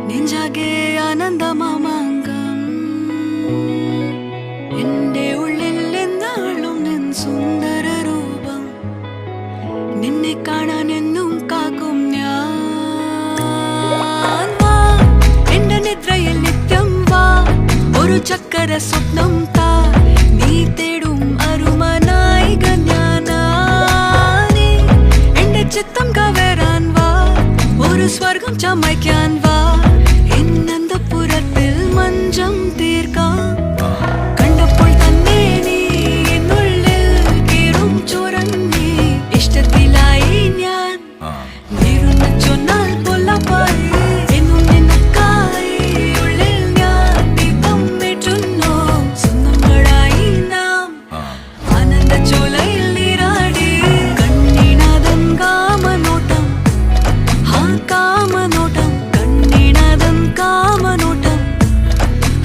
നെഞ്ചാകെ ആനന്ദമാമാങ്കം എന്റെ ഉള്ളിൽ എന്നാളും നിൻ സുന്ദര രൂപം നിന്നെ കാണാൻ എന്നും കാക്കും ഞാൻ വാ എന്റെ നിദ്രയിൽ നിത്യം വാ ഒരു ചക്കര സ്വപ്നം താ നീ തേടും അരുമനായിക ഞാനാനി എന്റെ ചിത്തം കവരാൻ വാ ഒരു സ്വർഗം ചമയ്ക്കാൻ വാ എന്നന്തപുരത്തിൽ മഞ്ചം തീർക്കാം കണ്ടപ്പോൾ തന്നെ നീ എന്നുള്ളിൽ കീറും ചുരങ്ങി ഇഷ്ടത്തിലായി ഞാൻ നീരുന്ന ചൊന്നാൽ പൊല്ലപ്പായി എന്നും നിനക്കായി ഉള്ളിൽ ഞാൻ ദീപം ഏറ്റുന്നു സ്വന്തങ്ങളായി നാം ആനന്ദ ചോലയിൽ നീരാടി കണ്ണിനാഥൻ കാമനോട്ടം ആ കാമനോട്ടം കണ്ണിനാഥൻ കാമനോട്ടം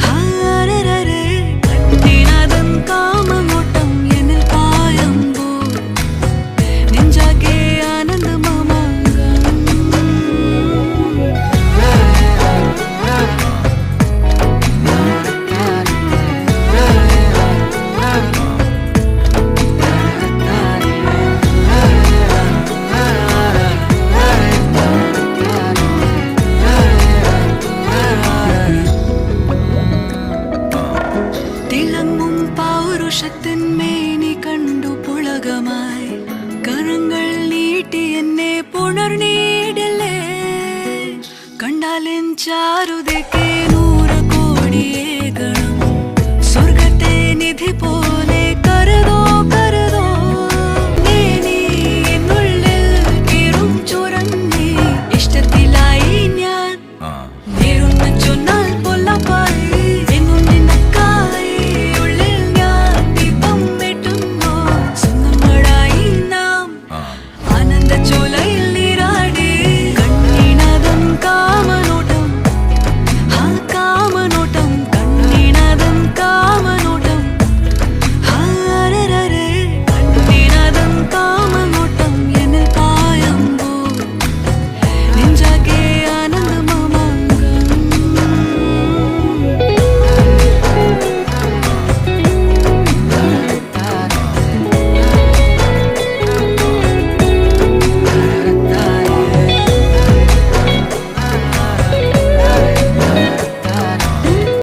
ഹാരരരെ കണ്ണിനാഥൻ കാമനോട്ടം എന്നിൽ പായുമ്പോൾ നെഞ്ചാകെ ആനന്ദമാമാങ്കം തിളങ്ങും പൗരുഷത്തിൻ മേനി കണ്ടു പുളകമായി കരങ്ങൾ നീട്ടി എന്നെ പുണർന്നീടലേ കണ്ടാലെൻ ചാരുതയ്ക്ക് 100 കോടിയേ